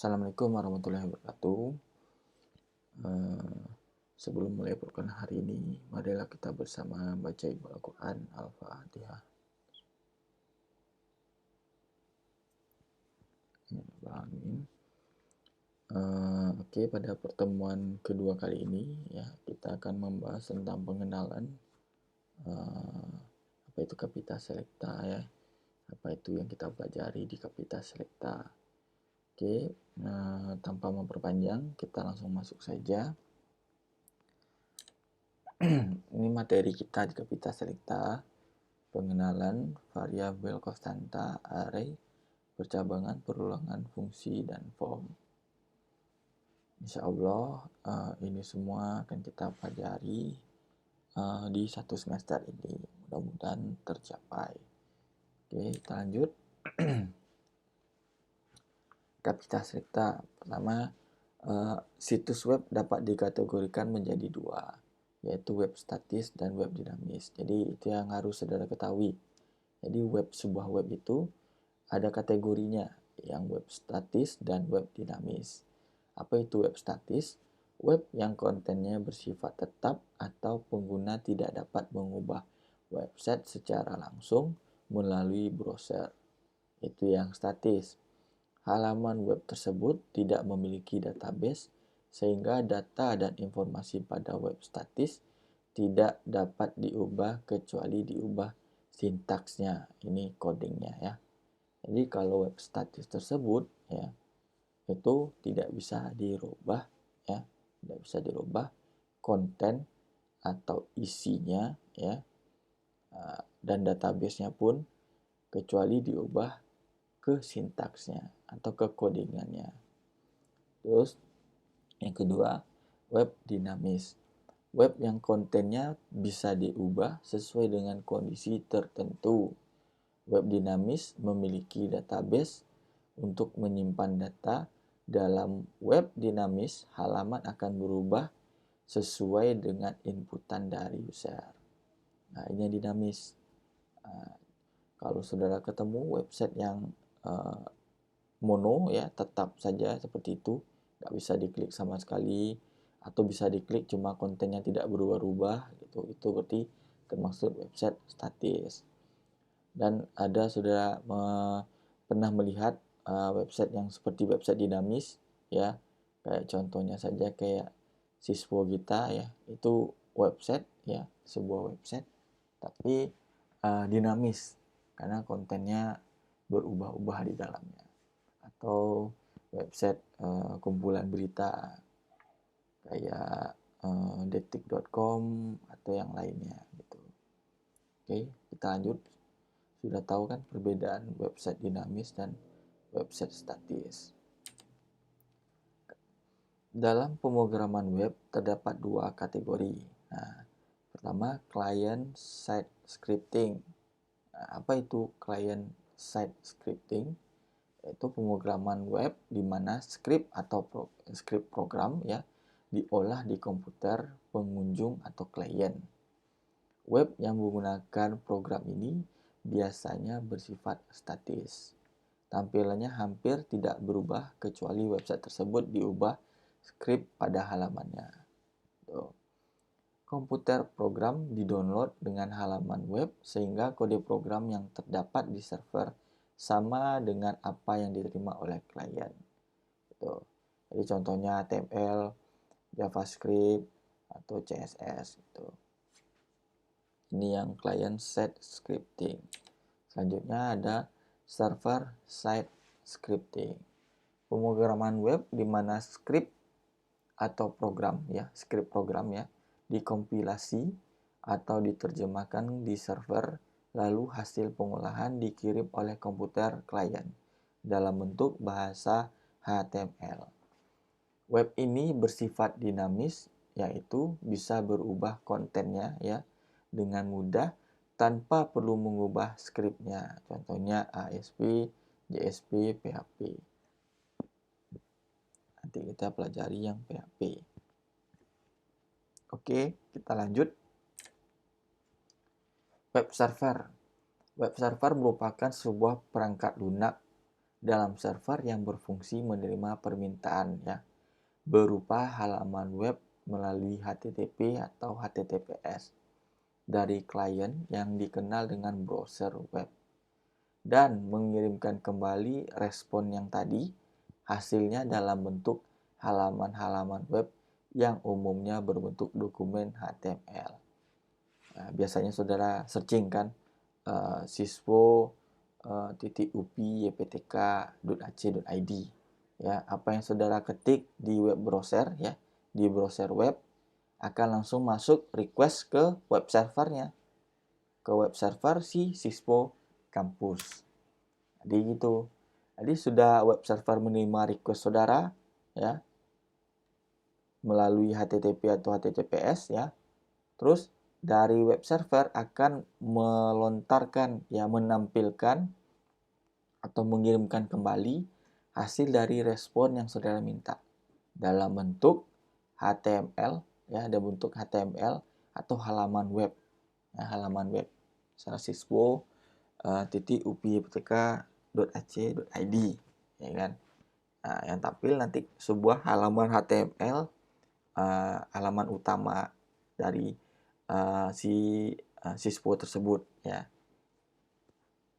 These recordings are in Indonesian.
Assalamualaikum warahmatullahi wabarakatuh. Eh, Sebelum mulai program hari ini, marilah kita bersama baca ibu Al-Quran Al-Fatihah. Amin. Oke, pada pertemuan kedua kali ini ya kita akan membahas tentang pengenalan eh, apa itu Kapita Selecta ya, apa itu yang kita pelajari di Kapita Selecta. Oke, tanpa memperpanjang kita langsung masuk saja. Ini materi kita di Kapita Selecta, pengenalan variabel konstanta, array, percabangan, perulangan, fungsi, dan form. Insya Allah ini semua akan kita pelajari di satu semester ini. Mudah-mudahan tercapai. Oke, kita lanjut. Kapita Selecta. Pertama, situs web dapat dikategorikan menjadi dua, yaitu web statis dan web dinamis. Jadi itu yang harus saudara ketahui. Jadi sebuah web itu ada kategorinya, yang web statis dan web dinamis. Apa itu web statis? Web yang kontennya bersifat tetap atau pengguna tidak dapat mengubah website secara langsung melalui browser. Itu yang statis. Halaman web tersebut tidak memiliki database sehingga data dan informasi pada web statis tidak dapat diubah kecuali diubah sintaksnya. Ini codingnya ya. Jadi kalau web statis tersebut ya itu tidak bisa dirubah ya, tidak bisa dirubah konten atau isinya ya, dan databasenya pun kecuali diubah ke sintaksnya atau ke codingannya. Terus yang kedua, web dinamis. Web yang kontennya bisa diubah sesuai dengan kondisi tertentu. Web dinamis memiliki database untuk menyimpan data. Dalam web dinamis, halaman akan berubah sesuai dengan inputan dari user. Nah, ini yang dinamis. Kalau saudara ketemu website yang mono ya, tetap saja seperti itu, nggak bisa diklik sama sekali, atau bisa diklik cuma kontennya tidak berubah-ubah gitu, itu berarti termasuk website statis. Dan ada saudara pernah melihat website yang seperti website dinamis ya, kayak contohnya saja kayak Siswo kita ya, itu website ya, sebuah website tapi dinamis karena kontennya berubah-ubah di dalamnya. Atau website kumpulan berita kayak detik.com atau yang lainnya gitu. Oke, kita lanjut. Sudah tahu kan perbedaan website dinamis dan website statis. Dalam pemrograman web terdapat dua kategori. Nah, pertama client side scripting. Nah, apa itu client side scripting? Yaitu pemrograman web di mana script atau script program ya diolah di komputer pengunjung atau klien. Web yang menggunakan program ini biasanya bersifat statis. Tampilannya hampir tidak berubah kecuali website tersebut diubah script pada halamannya. Komputer program didownload dengan halaman web sehingga kode program yang terdapat di server sama dengan apa yang diterima oleh klien. Gitu. Jadi contohnya HTML, JavaScript, atau CSS. Gitu. Ini yang client side scripting. Selanjutnya ada server side scripting. Pemrograman web di mana script atau program ya, script program ya, dikompilasi atau diterjemahkan di server, lalu hasil pengolahan dikirim oleh komputer klien dalam bentuk bahasa HTML. Web ini bersifat dinamis, yaitu bisa berubah kontennya ya dengan mudah tanpa perlu mengubah skripnya. Contohnya ASP, JSP, PHP. Nanti kita pelajari yang PHP. Oke, kita lanjut. Web server. Web server merupakan sebuah perangkat lunak dalam server yang berfungsi menerima permintaan ya, berupa halaman web melalui HTTP atau HTTPS dari klien yang dikenal dengan browser web, dan mengirimkan kembali respon yang tadi hasilnya dalam bentuk halaman-halaman web yang umumnya berbentuk dokumen HTML. Nah, biasanya saudara searching kan siswo .up.yptk.ac.id ya, apa yang saudara ketik di web browser ya, di browser web akan langsung masuk request ke web servernya, ke web server si siswo kampus. Jadi gitu. Jadi sudah web server menerima request saudara ya melalui HTTP atau HTTPS ya. Terus dari web server akan melontarkan ya, menampilkan atau mengirimkan kembali hasil dari respon yang saudara minta dalam bentuk HTML ya, ada bentuk HTML atau halaman web ya, halaman web misalnya siswo .up.yptk.ac.id ya kan. Nah, yang tampil nanti sebuah halaman HTML halaman utama dari siswo tersebut ya.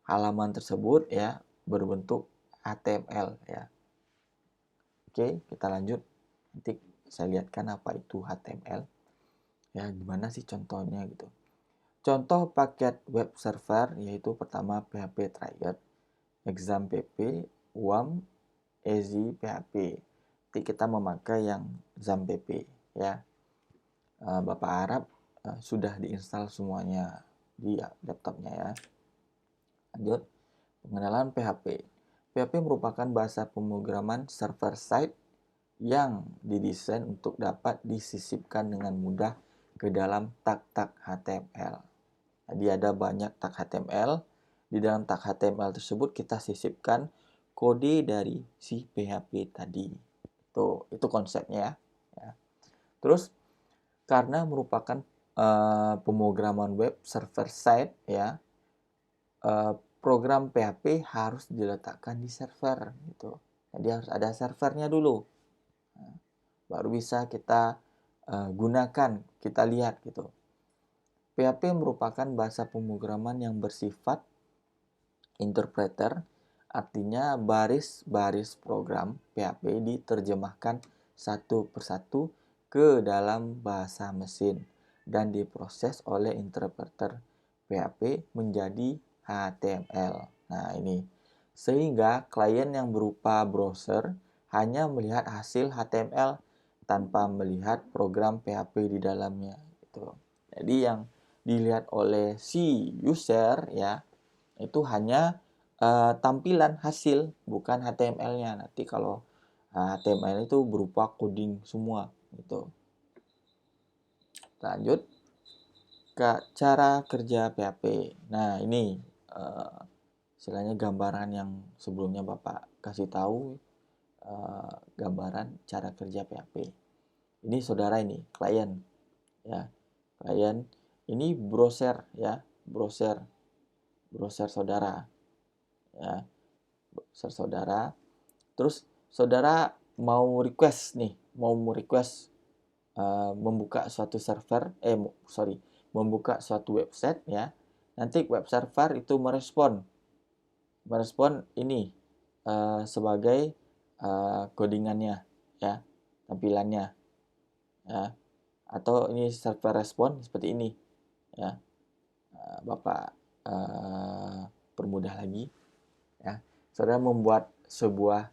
Halaman tersebut ya berbentuk HTML ya. Oke, kita lanjut. Nanti saya lihatkan apa itu HTML. Ya, gimana sih contohnya gitu. Contoh paket web server yaitu pertama PHP Triad, XAMPP, WAM, Easy PHP. Nanti kita memakai yang XAMPP ya. Bapak harap sudah diinstal semuanya di laptopnya ya. Lanjut, pengenalan PHP. PHP merupakan bahasa pemrograman server-side yang didesain untuk dapat disisipkan dengan mudah ke dalam tag-tag HTML. Jadi ada banyak tag HTML. Di dalam tag HTML tersebut kita sisipkan kode dari si PHP tadi. Itu konsepnya ya. Terus karena merupakan pemrograman web server-side ya, program PHP harus diletakkan di server gitu. Jadi harus ada servernya dulu. Nah, baru bisa kita gunakan, kita lihat gitu. PHP merupakan bahasa pemrograman yang bersifat interpreter, artinya baris-baris program PHP diterjemahkan satu persatu ke dalam bahasa mesin dan diproses oleh interpreter PHP menjadi HTML. Nah, ini sehingga klien yang berupa browser hanya melihat hasil HTML tanpa melihat program PHP di dalamnya gitu. Jadi yang dilihat oleh si user ya itu hanya tampilan hasil, bukan HTML-nya. Nanti kalau HTML itu berupa coding semua gitu. Lanjut ke cara kerja PHP. Nah, ini istilahnya gambaran yang sebelumnya Bapak kasih tahu, gambaran cara kerja PHP. Ini saudara, ini klien ya. Klien ini browser ya, browser saudara ya, browser saudara. Terus saudara mau request nih, membuka suatu server, membuka suatu website ya. Nanti web server itu merespon ini sebagai codingannya ya, tampilannya ya. Atau ini server respon seperti ini ya. Bapak permudah lagi ya. Saudara membuat sebuah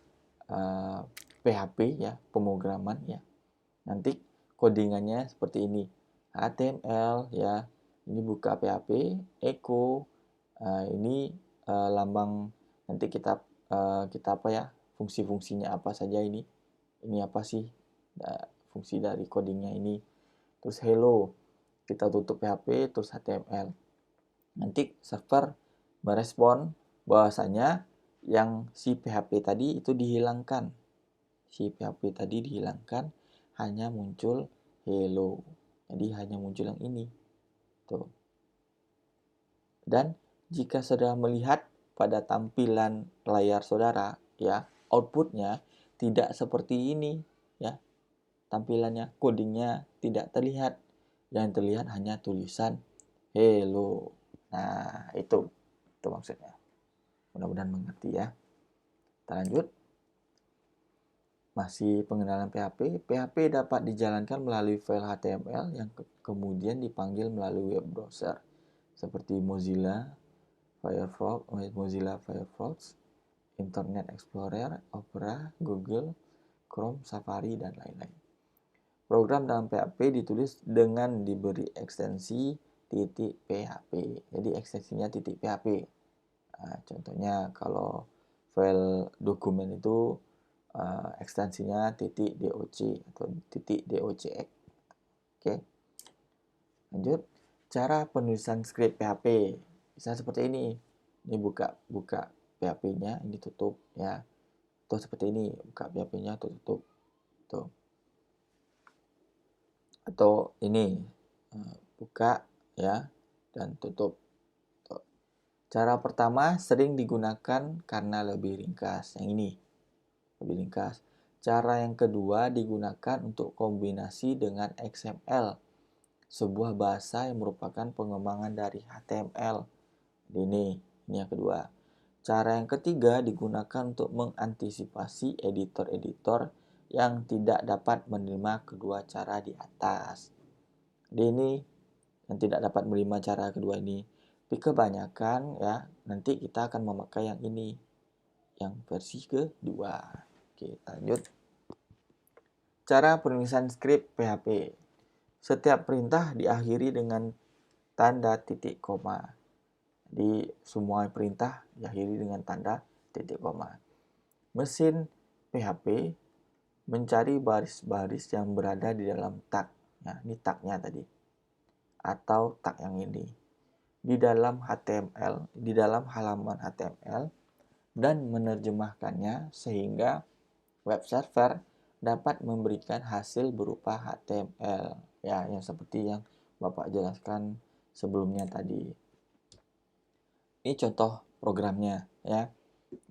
PHP ya, pemrograman ya. Nanti codingannya seperti ini. HTML ya. Ini buka PHP, echo. Ini lambang, nanti kita apa ya? Fungsi-fungsinya apa saja ini? Ini apa sih? Fungsi dari codingnya ini. Terus hello. Kita tutup PHP, terus HTML. Nanti server merespon bahwasanya yang si PHP tadi itu dihilangkan. Si PHP tadi dihilangkan, hanya muncul hello. Jadi hanya muncul yang ini. Tuh. Dan jika saudara melihat pada tampilan layar saudara, ya, outputnya tidak seperti ini ya. Tampilannya, codingnya tidak terlihat. Yang terlihat hanya tulisan hello. Nah, itu maksudnya. Mudah-mudahan mengerti ya. Kita lanjut. Masih pengenalan PHP. PHP dapat dijalankan melalui file HTML yang kemudian dipanggil melalui web browser seperti Mozilla Firefox, Internet Explorer, Opera, Google, Chrome, Safari, dan lain-lain. Program dalam PHP ditulis dengan diberi ekstensi .php. Jadi ekstensinya .php. Nah, contohnya kalau file dokumen itu ekstensinya .doc atau .docx. Oke. Lanjut. Cara penulisan skrip PHP bisa seperti ini. Ini buka PHP-nya, ini tutup ya. Atau seperti ini, buka PHP-nya, tutup. Tuh. Atau ini buka ya dan tutup. Tuh. Cara pertama sering digunakan karena lebih ringkas. Yang ini lebih ringkas. Cara yang kedua digunakan untuk kombinasi dengan XML, sebuah bahasa yang merupakan pengembangan dari HTML. Ini yang kedua. Cara yang ketiga digunakan untuk mengantisipasi editor-editor yang tidak dapat menerima kedua cara di atas. Jadi ini yang tidak dapat menerima cara kedua ini. Tapi kebanyakan ya nanti kita akan memakai yang ini, yang versi kedua. Oke, lanjut. Cara penulisan skrip PHP. Setiap perintah diakhiri dengan tanda titik koma. Jadi semua perintah diakhiri dengan tanda titik koma. Mesin PHP mencari baris-baris yang berada di dalam tag. Nah, ini tagnya tadi. Atau tag yang ini. Di dalam HTML, di dalam halaman HTML dan menerjemahkannya sehingga web server dapat memberikan hasil berupa HTML. Ya, yang seperti yang Bapak jelaskan sebelumnya tadi. Ini contoh programnya ya.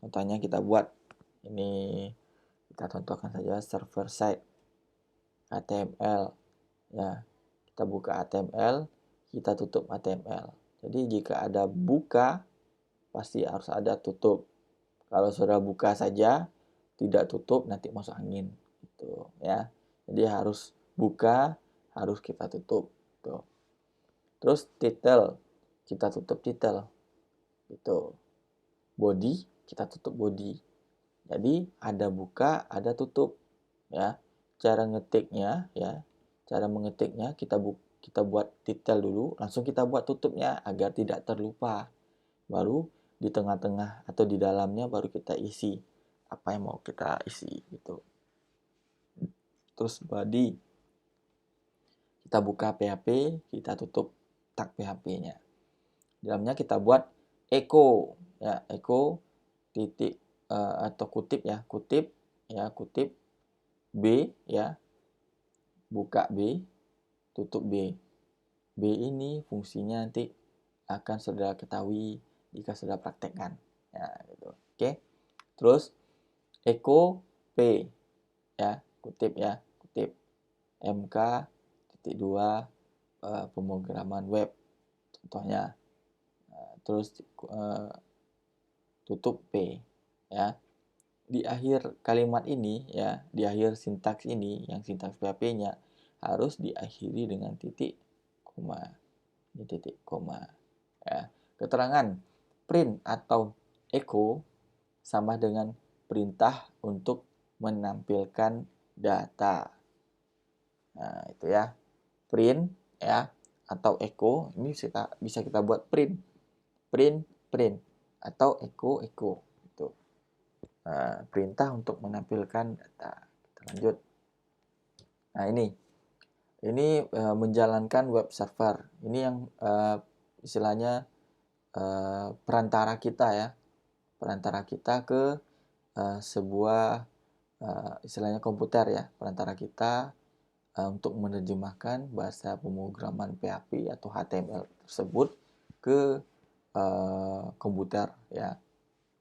Contohnya kita buat ini, kita contohkan saja server side HTML ya. Kita buka HTML, kita tutup HTML. Jadi jika ada buka pasti harus ada tutup. Kalau sudah buka saja tidak tutup nanti masuk angin gitu ya. Jadi harus buka, harus kita tutup gitu. Terus title, kita tutup title gitu. Body, kita tutup body. Jadi ada buka, ada tutup ya. Cara ngetiknya ya, cara mengetiknya kita buat title dulu, langsung kita buat tutupnya agar tidak terlupa. Baru di tengah-tengah atau di dalamnya baru kita isi apa yang mau kita isi gitu. Terus body, kita buka PHP, kita tutup tag PHP-nya. Dalamnya kita buat echo ya, echo titik atau kutip ya, kutip B ya, buka B, tutup B. B ini fungsinya nanti akan saudara ketahui jika sudah praktekkan ya gitu. Oke. Terus echo P ya, kutip MK titik 2 pemrograman web contohnya. Terus tutup P ya. Di akhir kalimat ini ya, di akhir sintaks ini yang sintaks PHP-nya harus diakhiri dengan titik koma. Ini titik koma ya. Keterangan print atau echo sama dengan perintah untuk menampilkan data. Nah, itu ya. Print ya atau echo ini bisa kita buat print atau echo gitu. Perintah untuk menampilkan data. Kita lanjut. Nah, ini menjalankan web server. Ini yang istilahnya perantara kita ya. Perantara kita ke sebuah istilahnya komputer ya. Perantara kita untuk menerjemahkan bahasa pemrograman PHP atau HTML tersebut ke komputer ya,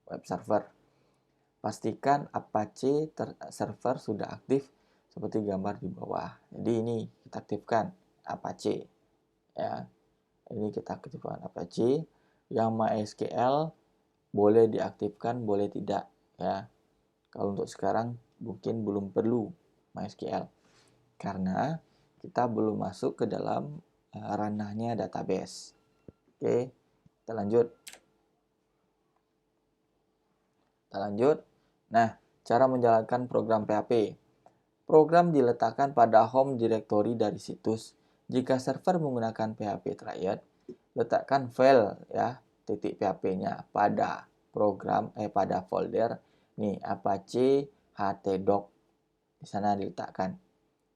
web server. pastikan Apache server sudah aktif seperti gambar di bawah. Jadi ini kita aktifkan Apache ya. Ini kita aktifkan Apache. Yang MySQL boleh diaktifkan, boleh tidak ya. Kalau untuk sekarang mungkin belum perlu MySQL karena kita belum masuk ke dalam ranahnya database. Oke, kita lanjut. Nah, cara menjalankan program PHP. Program diletakkan pada home directory dari situs. Jika server menggunakan PHP Triad, letakkan file ya .php-nya pada pada folder nih Apache htdoc. Di sana diletakkan.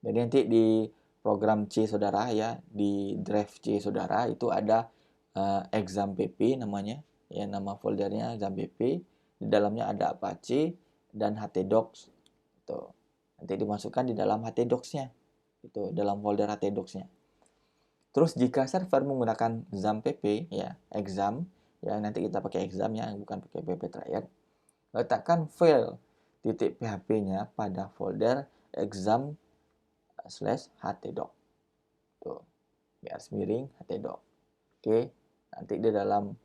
Jadi nanti di program C saudara ya, di drive C saudara itu ada exam.pp namanya, ya nama foldernya exam.pp. Di dalamnya ada Apache dan htdocs. Itu nanti dimasukkan di dalam htdocs-nya. Itu dalam folder htdocs-nya. Terus jika server menggunakan XAMPP ya, exam ya nanti kita pakai exam ya, bukan pakai PHP Triad. Letakkan file .php-nya pada folder exam/htdoc. Tuh, garis miring htdoc. Oke, nanti di dalam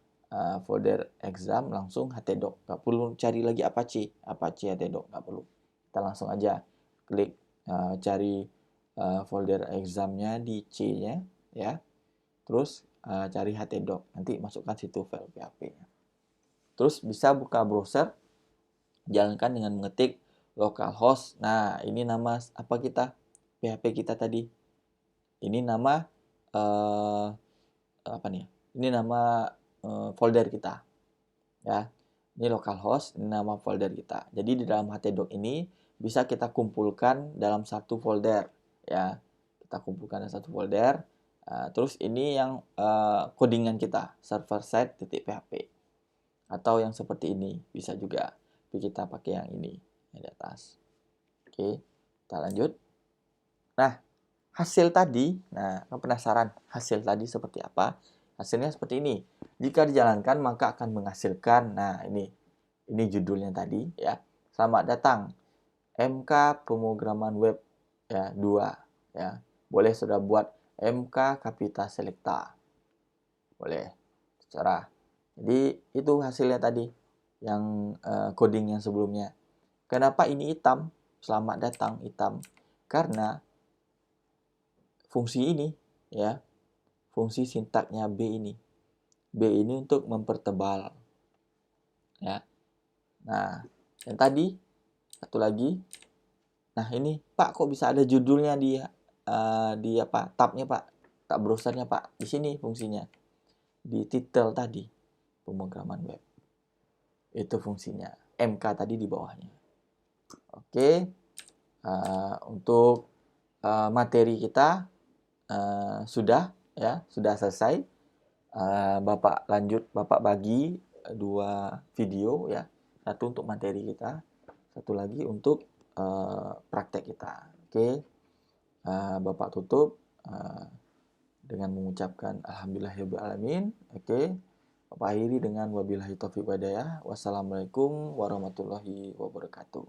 folder exam langsung htdoc. Nggak perlu cari lagi Apache htdoc, nggak perlu. Kita langsung aja klik cari folder examnya di C-nya ya. Terus cari htdoc. Nanti masukkan situ file PHP-nya. Terus bisa buka browser, jalankan dengan mengetik localhost. Nah, ini nama apa kita? PHP kita tadi. Ini nama apa nih? Ini nama folder kita. Ya. Ini localhost, ini nama folder kita. Jadi di dalam htdoc ini bisa kita kumpulkan dalam satu folder, ya. Kita kumpulkan dalam satu folder. Terus ini yang codingan kita, server side.php. Atau yang seperti ini, bisa juga. Tapi kita pakai yang ini, yang di atas. Oke, kita lanjut. Nah, hasil tadi, penasaran hasil tadi seperti apa? Hasilnya seperti ini. Jika dijalankan maka akan menghasilkan, nah ini judulnya tadi ya. Selamat datang MK pemrograman web ya 2 ya. Boleh sudah buat MK Kapita Selecta. Boleh. Terserah. Jadi itu hasilnya tadi yang coding yang sebelumnya. Kenapa ini hitam? Selamat datang hitam. Karena fungsi ini ya, fungsi sintaknya B ini. B ini untuk mempertebal. Ya. Nah, yang tadi satu lagi. Nah, ini Pak kok bisa ada judulnya di apa? Tabnya Pak. Tab browsernya Pak. Di sini fungsinya. Di titel tadi pemrograman web. Itu fungsinya. MK tadi di bawahnya. Oke. Untuk materi kita sudah selesai. Bapak bagi 2 video ya. Satu untuk materi kita, satu lagi untuk praktek kita. Oke. Bapak tutup dengan mengucapkan alhamdulillahirabbil alamin. Oke. Bapak akhiri dengan wabillahi taufiq walhidayah. Wassalamualaikum warahmatullahi wabarakatuh.